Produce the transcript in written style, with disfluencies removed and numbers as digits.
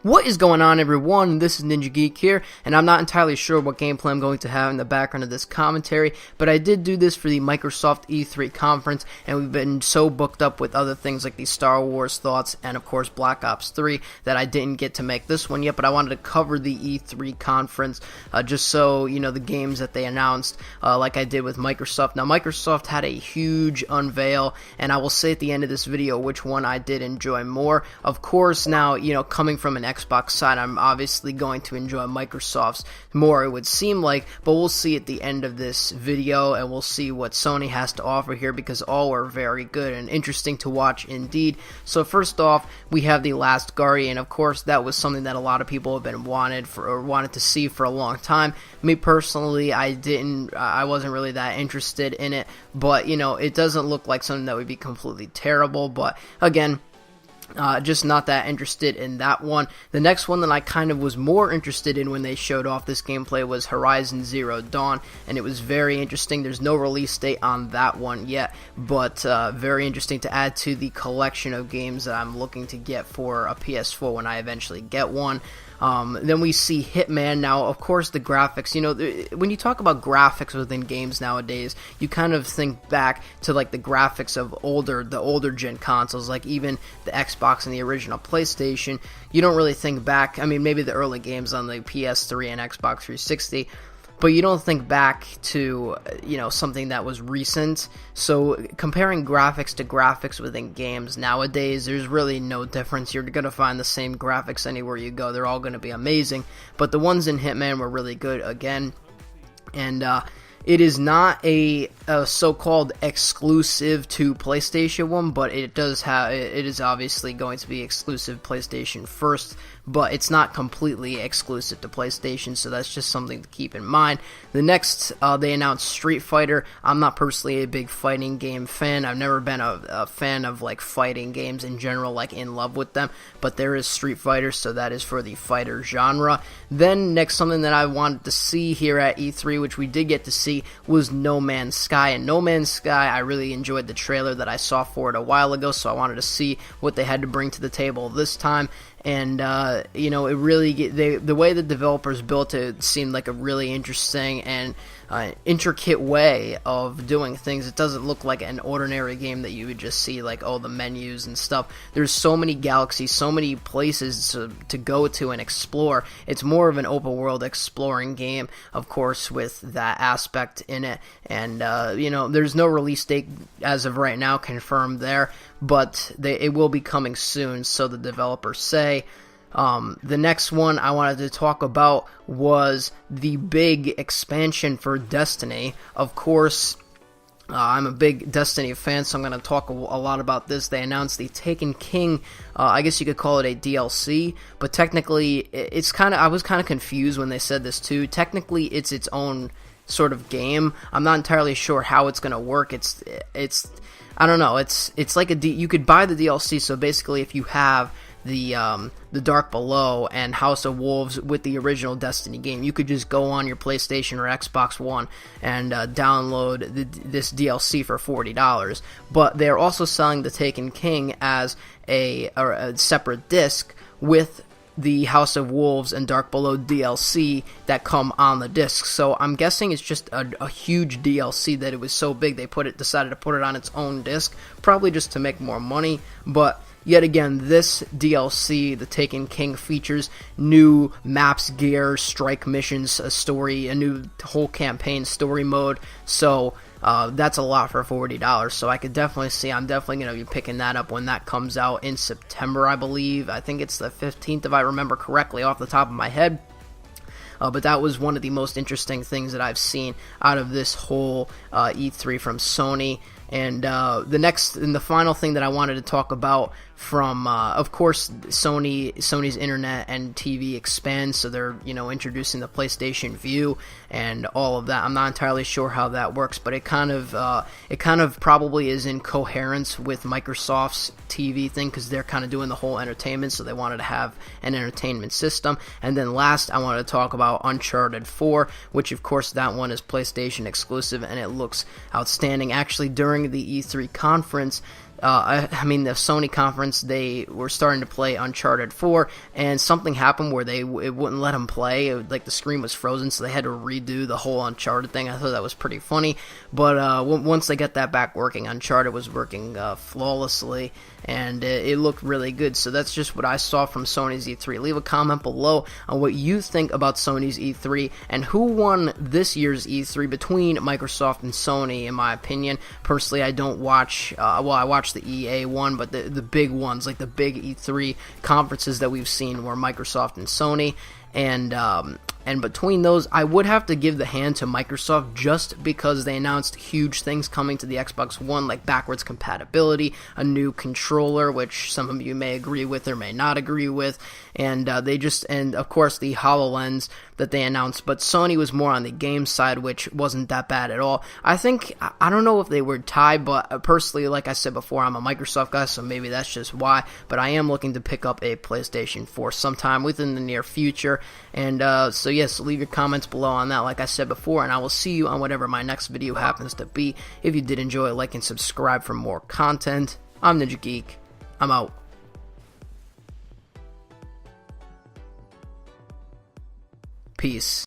What is going on, everyone? This is Ninja Geek here, and I'm not entirely sure what gameplay I'm going to have in the background of this commentary, but I did do this for the Microsoft E3 conference, and we've been so booked up with other things like the Star Wars thoughts and, of course, Black Ops 3 that I didn't get to make this one yet, but I wanted to cover the E3 conference just so, you know, the games that they announced, like I did with Microsoft. Now, Microsoft had a huge unveil, and I will say at the end of this video which one I did enjoy more. Of course, now, you know, coming from an Xbox side, I'm obviously going to enjoy Microsoft's more, it would seem like, but we'll see at the end of this video, and we'll see what Sony has to offer here, because all are very good and interesting to watch indeed. So first off, we have The Last Guardian. Of course, that was something that a lot of people have been wanted to see for a long time. Me personally, I wasn't really that interested in it, but you know, it doesn't look like something that would be completely terrible, but again, just not that interested in that one. The next one that I kind of was more interested in when they showed off this gameplay was Horizon Zero Dawn, and it was very interesting. There's no release date on that one yet, but very interesting to add to the collection of games that I'm looking to get for a PS4 when I eventually get one. Then we see Hitman. Now, of course, the graphics, you know, when you talk about graphics within games nowadays, you kind of think back to like the graphics of the older gen consoles, like even the Xbox and the original PlayStation. You don't really think back, I mean, maybe the early games on the PS3 and Xbox 360, but you don't think back to, you know, something that was recent. So comparing graphics to graphics within games nowadays, there's really no difference. You're going to find the same graphics anywhere you go. They're all going to be amazing. But the ones in Hitman were really good again. And it is not a so-called exclusive to PlayStation 1, but it is obviously going to be exclusive PlayStation first, but it's not completely exclusive to PlayStation, so that's just something to keep in mind. The next, they announced Street Fighter. I'm not personally a big fighting game fan. I've never been a fan of like fighting games in general, like in love with them, but there is Street Fighter, so that is for the fighter genre. Then next, something that I wanted to see here at E3, which we did get to see, was No Man's Sky. And No Man's Sky, I really enjoyed the trailer that I saw for it a while ago, so I wanted to see what they had to bring to the table this time. And you know, it really the way the developers built it seemed like a really interesting and intricate way of doing things. It doesn't look like an ordinary game that you would just see like, oh, the menus and stuff. There's so many galaxies, so many places to go to and explore. It's more of an open world exploring game, of course, with that aspect in it. And you know, there's no release date as of right now confirmed there, but it will be coming soon, so the developers say. The next one I wanted to talk about was the big expansion for Destiny. Of course, I'm a big Destiny fan, so I'm going to talk a lot about this. They announced the Taken King, I guess you could call it a DLC, but technically, I was kind of confused when they said this too. Technically, it's its own sort of game. I'm not entirely sure how it's going to work. I don't know. It's like you could buy the DLC. So basically, if you have the Dark Below and House of Wolves with the original Destiny game, you could just go on your PlayStation or Xbox One and download this DLC for $40. But they're also selling the Taken King as a separate disc with the House of Wolves and Dark Below DLC that come on the disc. So I'm guessing it's just a huge DLC that it was so big they decided to put it on its own disc, probably just to make more money. But yet again, this DLC, the Taken King, features new maps, gear, strike missions, a story, a new whole campaign story mode. So that's a lot for $40, so I could definitely see, I'm definitely going to be picking that up when that comes out in September, I believe. I think it's the 15th, if I remember correctly off the top of my head. But that was one of the most interesting things that I've seen out of this whole E3 from Sony. And the final thing that I wanted to talk about from, of course, Sony's internet and TV expands, so they're, you know, introducing the PlayStation View and all of that. I'm not entirely sure how that works, but it kind of probably is in coherence with Microsoft's TV thing, because they're kind of doing the whole entertainment, so they wanted to have an entertainment system. And then last, I wanted to talk about Uncharted 4, which of course that one is PlayStation exclusive, and it looks outstanding. Actually, during the E3 conference, I mean, the Sony conference, they were starting to play Uncharted 4, and something happened where it wouldn't let them play. Like, the screen was frozen, so they had to redo the whole Uncharted thing. I thought that was pretty funny, but once they got that back working, Uncharted was working flawlessly, and it looked really good. So that's just what I saw from Sony's E3. Leave a comment below on what you think about Sony's E3, and who won this year's E3 between Microsoft and Sony, in my opinion. Personally, I don't watch, I watch the EA one, but the big ones, like the big E3 conferences that we've seen were Microsoft and Sony, and between those, I would have to give the hand to Microsoft just because they announced huge things coming to the Xbox One, like backwards compatibility, a new controller, which some of you may agree with or may not agree with, and and of course the HoloLens that they announced. But Sony was more on the game side, which wasn't that bad at all. I don't know if they were tied, but personally, like I said before, I'm a Microsoft guy, so maybe that's just why. But I am looking to pick up a PlayStation 4 sometime within the near future, and so yes, leave your comments below on that, like I said before, and I will see you on whatever my next video happens to be. If you did enjoy, like and subscribe for more content. I'm Ninja Geek. I'm out. Peace.